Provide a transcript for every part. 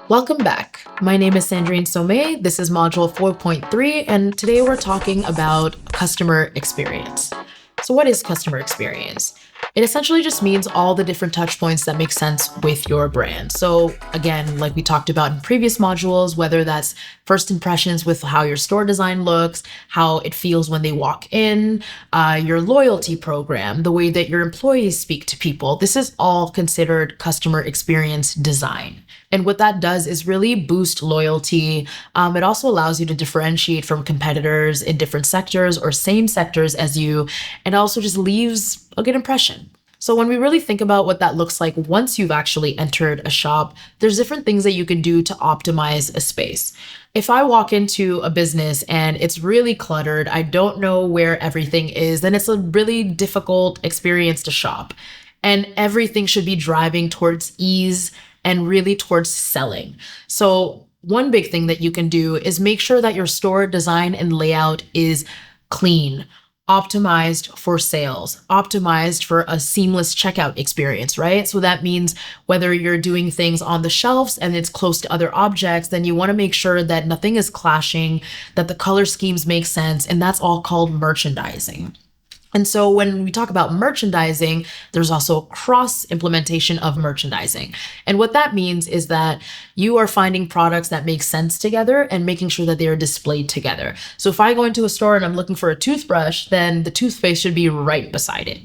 Welcome back. My name is Sandrine Somé. This is module 4.3, and today we're talking about customer experience. So, what is customer experience? It essentially just means all the different touch points that make sense with your brand. So, again, like we talked about in previous modules, whether that's first impressions with how your store design looks, how it feels when they walk in, your loyalty program, the way that your employees speak to people, this is all considered customer experience design. And what that does is really boost loyalty. It also allows you to differentiate from competitors in different sectors or same sectors as you, and also just leaves a good impression. So when we really think about what that looks like once you've actually entered a shop, there's different things that you can do to optimize a space. If I walk into a business and it's really cluttered, I don't know where everything is, then it's a really difficult experience to shop. And everything should be driving towards ease and really towards selling. So one big thing that you can do is make sure that your store design and layout is clean, optimized for sales, optimized for a seamless checkout experience, right? So that means whether you're doing things on the shelves and it's close to other objects, then you want to make sure that nothing is clashing, that the color schemes make sense, and that's all called merchandising. And so when we talk about merchandising, there's also cross implementation of merchandising. And what that means is that you are finding products that make sense together and making sure that they are displayed together. So if I go into a store and I'm looking for a toothbrush, then the toothpaste should be right beside it.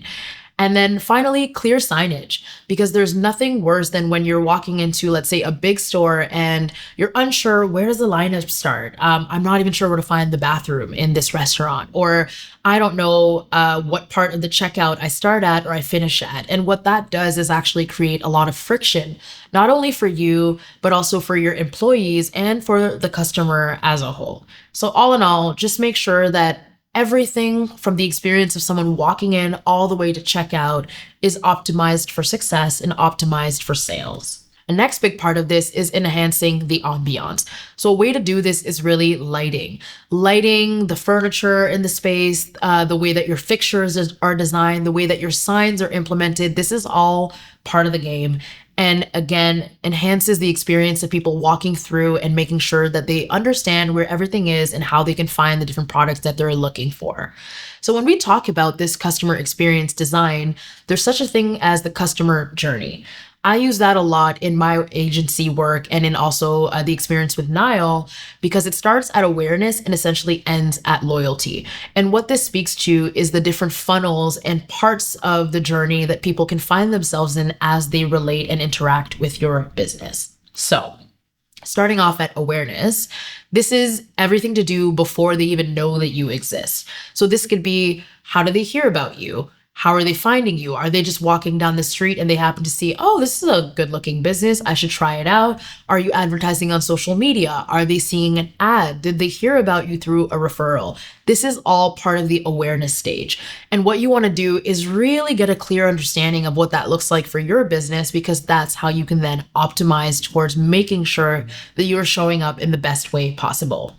And then finally, clear signage, because there's nothing worse than when you're walking into, let's say, a big store and you're unsure, where does the lineup start? I'm not even sure where to find the bathroom in this restaurant, or I don't know what part of the checkout I start at or I finish at. And what that does is actually create a lot of friction, not only for you, but also for your employees and for the customer as a whole. So all in all, just make sure that everything from the experience of someone walking in all the way to checkout is optimized for success and optimized for sales. The next big part of this is enhancing the ambiance. So a way to do this is really lighting. Lighting the furniture in the space, the way that your fixtures are designed, the way that your signs are implemented. This is all part of the game. And again, enhances the experience of people walking through and making sure that they understand where everything is and how they can find the different products that they're looking for. So when we talk about this customer experience design, there's such a thing as the customer journey. I use that a lot in my agency work and in also the experience with Nile, because it starts at awareness and essentially ends at loyalty. And what this speaks to is the different funnels and parts of the journey that people can find themselves in as they relate and interact with your business. So starting off at awareness, this is everything to do before they even know that you exist. So this could be, how do they hear about you? How are they finding you? Are they just walking down the street and they happen to see, oh, this is a good looking business, I should try it out? Are you advertising on social media? Are they seeing an ad? Did they hear about you through a referral? This is all part of the awareness stage. And what you want to do is really get a clear understanding of what that looks like for your business, because that's how you can then optimize towards making sure that you're showing up in the best way possible.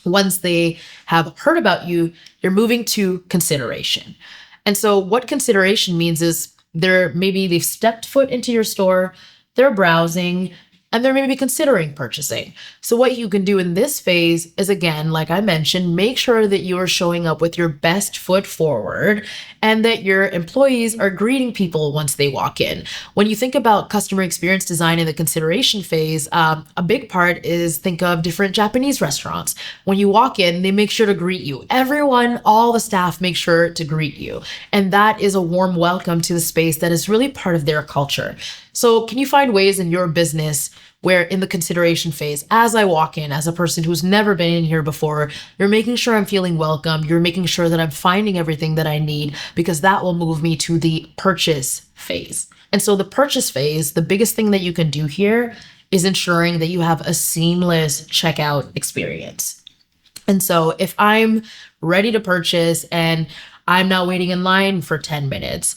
Once they have heard about you, you're moving to consideration. And so what consideration means is they've stepped foot into your store, they're browsing, and they're maybe considering purchasing. So what you can do in this phase is, again, like I mentioned, make sure that you are showing up with your best foot forward and that your employees are greeting people once they walk in. When you think about customer experience design in the consideration phase, a big part is think of different Japanese restaurants. When you walk in, they make sure to greet you. Everyone, all the staff make sure to greet you. And that is a warm welcome to the space that is really part of their culture. So can you find ways in your business where in the consideration phase, as I walk in, as a person who's never been in here before, you're making sure I'm feeling welcome, you're making sure that I'm finding everything that I need, because that will move me to the purchase phase. And so the purchase phase, the biggest thing that you can do here is ensuring that you have a seamless checkout experience. And so if I'm ready to purchase and I'm not waiting in line for 10 minutes,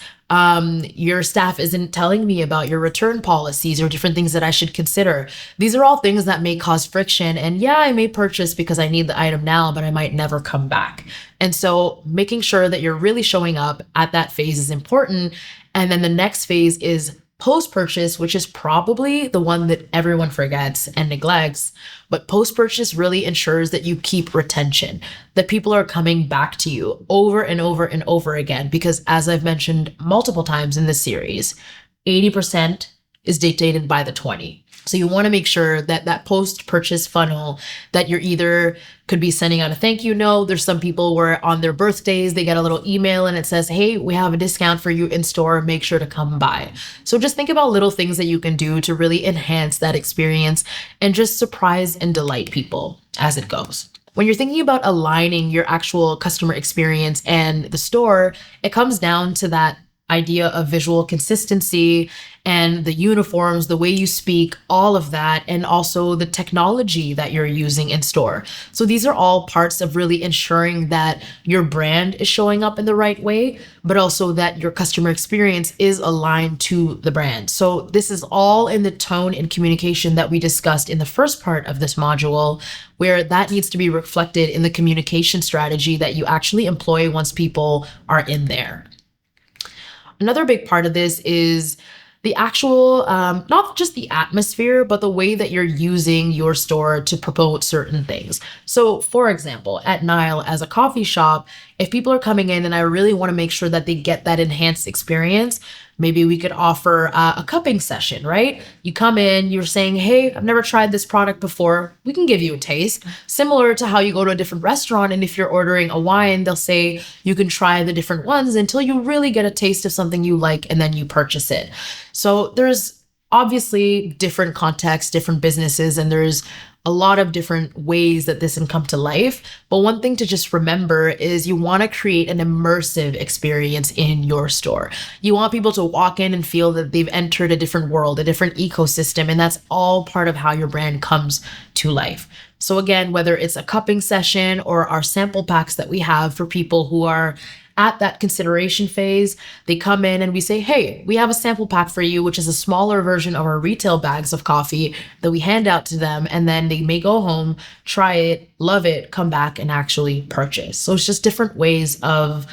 your staff isn't telling me about your return policies or different things that I should consider. These are all things that may cause friction. And yeah, I may purchase because I need the item now, but I might never come back. And so making sure that you're really showing up at that phase is important. And then the next phase is post purchase, which is probably the one that everyone forgets and neglects, but post purchase really ensures that you keep retention, that people are coming back to you over and over and over again. Because as I've mentioned multiple times in this series, 80% is dictated by the 20. So you want to make sure that that post-purchase funnel that you're either could be sending out a thank you note. There's some people where on their birthdays, they get a little email and it says, hey, we have a discount for you in store. Make sure to come by. So just think about little things that you can do to really enhance that experience and just surprise and delight people as it goes. When you're thinking about aligning your actual customer experience and the store, it comes down to that idea of visual consistency and the uniforms, the way you speak, all of that, and also the technology that you're using in store. So these are all parts of really ensuring that your brand is showing up in the right way, but also that your customer experience is aligned to the brand. So this is all in the tone and communication that we discussed in the first part of this module, where that needs to be reflected in the communication strategy that you actually employ once people are in there. Another big part of this is the actual, not just the atmosphere, but the way that you're using your store to promote certain things. So for example, at Nile as a coffee shop, if people are coming in and I really want to make sure that they get that enhanced experience, maybe we could offer a cupping session, right? You come in, you're saying, hey, I've never tried this product before. We can give you a taste. Similar to how you go to a different restaurant, and if you're ordering a wine, they'll say you can try the different ones until you really get a taste of something you like, and then you purchase it. So there's obviously different contexts, different businesses, and there's a lot of different ways that this can come to life. But one thing to just remember is you want to create an immersive experience in your store. You want people to walk in and feel that they've entered a different world, a different ecosystem, and that's all part of how your brand comes to life. So again, whether it's a cupping session or our sample packs that we have for people who are at that consideration phase, they come in and we say, hey, we have a sample pack for you, which is a smaller version of our retail bags of coffee that we hand out to them. And then they may go home, try it, love it, come back and actually purchase. So it's just different ways of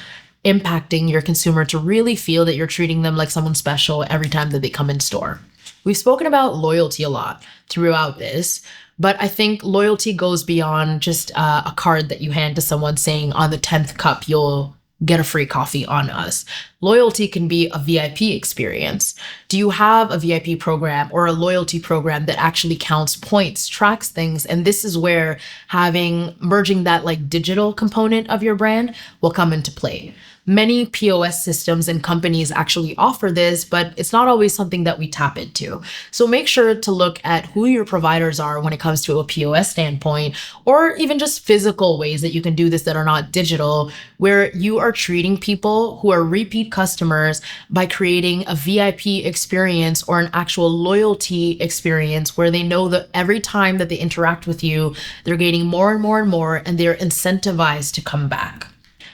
impacting your consumer to really feel that you're treating them like someone special every time that they come in store. We've spoken about loyalty a lot throughout this, but I think loyalty goes beyond just a card that you hand to someone saying on the 10th cup, you'll get a free coffee on us. Loyalty can be a VIP experience. Do you have a VIP program or a loyalty program that actually counts points, tracks things? And this is where merging that like digital component of your brand will come into play. Many POS systems and companies actually offer this, but it's not always something that we tap into. So make sure to look at who your providers are when it comes to a POS standpoint, or even just physical ways that you can do this that are not digital, where you are treating people who are repeat customers by creating a VIP experience or an actual loyalty experience where they know that every time that they interact with you, they're gaining more and more and more, and they're incentivized to come back.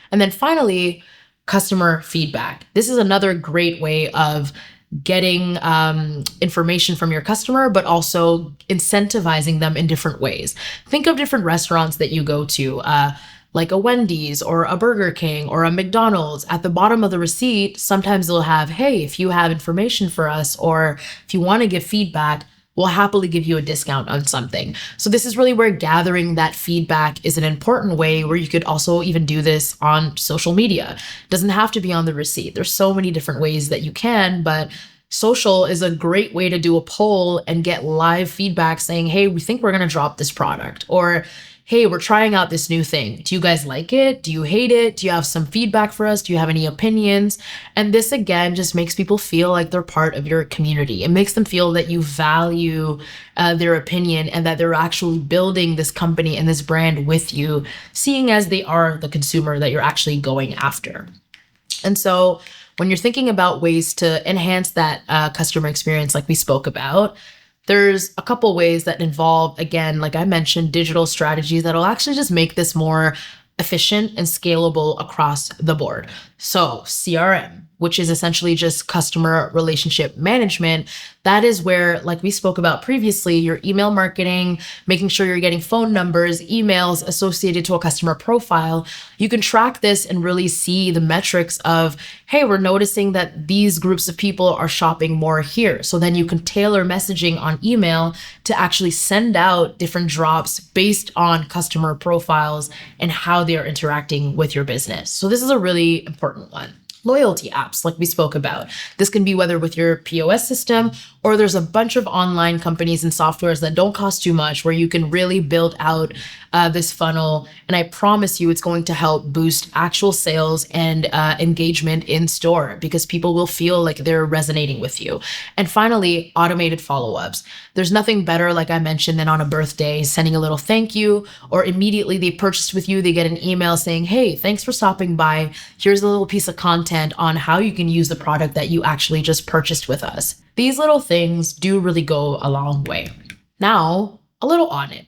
And then finally, customer feedback. This is another great way of getting information from your customer, but also incentivizing them in different ways. Think of different restaurants that you go to, like a Wendy's or a Burger King or a McDonald's. At the bottom of the receipt, sometimes they'll have, hey, if you have information for us, or if you want to give feedback, we'll happily give you a discount on something. So this is really where gathering that feedback is an important way, where you could also even do this on social media. It doesn't have to be on the receipt. There's so many different ways that you can, but social is a great way to do a poll and get live feedback saying, hey, we think we're going to drop this product, or hey, we're trying out this new thing. Do you guys like it? Do you hate it? Do you have some feedback for us? Do you have any opinions? And this, again, just makes people feel like they're part of your community. It makes them feel that you value their opinion and that they're actually building this company and this brand with you, seeing as they are the consumer that you're actually going after. And so when you're thinking about ways to enhance that customer experience, like we spoke about, there's a couple ways that involve, again, like I mentioned, digital strategies that'll actually just make this more efficient and scalable across the board. So CRM, which is essentially just customer relationship management, that is where, like we spoke about previously, your email marketing, making sure you're getting phone numbers, emails associated to a customer profile. You can track this and really see the metrics of, hey, we're noticing that these groups of people are shopping more here. So then you can tailor messaging on email to actually send out different drops based on customer profiles and how they are interacting with your business. So this is a really important one. Loyalty apps, like we spoke about. This can be whether with your POS system, or there's a bunch of online companies and softwares that don't cost too much where you can really build out this funnel. And I promise you, it's going to help boost actual sales and engagement in store, because people will feel like they're resonating with you. And finally, automated follow-ups. There's nothing better, like I mentioned, than on a birthday, sending a little thank you, or immediately they purchased with you, they get an email saying, hey, thanks for stopping by. Here's a little piece of content on how you can use the product that you actually just purchased with us. These little things do really go a long way. Now, a little audit.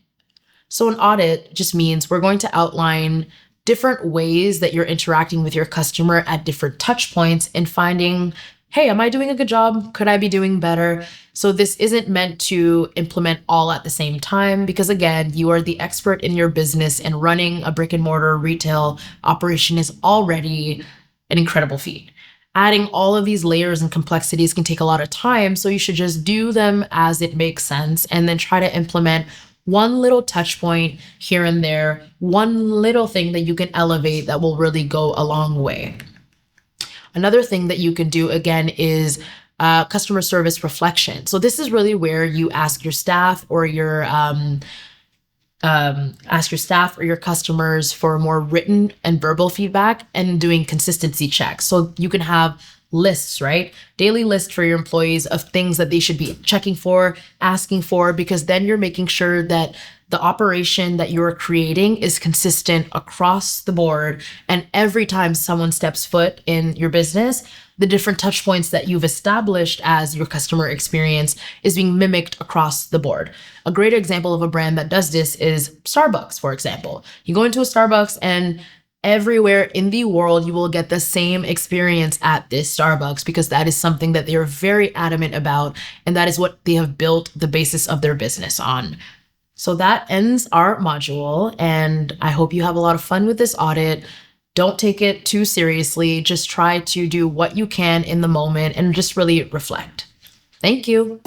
So an audit just means we're going to outline different ways that you're interacting with your customer at different touch points and finding, hey, am I doing a good job? Could I be doing better? So this isn't meant to implement all at the same time, because again, you are the expert in your business, and running a brick and mortar retail operation is already an incredible feat. Adding all of these layers and complexities can take a lot of time, so you should just do them as it makes sense and then try to implement one little touch point here and there, one little thing that you can elevate that will really go a long way. Another thing that you can do again is customer service reflection. So this is really where you ask your staff or your customers for more written and verbal feedback and doing consistency checks. So you can have lists, right? Daily list for your employees of things that they should be checking for, asking for, because then you're making sure that the operation that you're creating is consistent across the board. And every time someone steps foot in your business, the different touch points that you've established as your customer experience is being mimicked across the board. A great example of a brand that does this is Starbucks, for example. You go into a Starbucks and everywhere in the world, you will get the same experience at this Starbucks, because that is something that they are very adamant about. And that is what they have built the basis of their business on. So that ends our module. And I hope you have a lot of fun with this audit. Don't take it too seriously. Just try to do what you can in the moment and just really reflect. Thank you.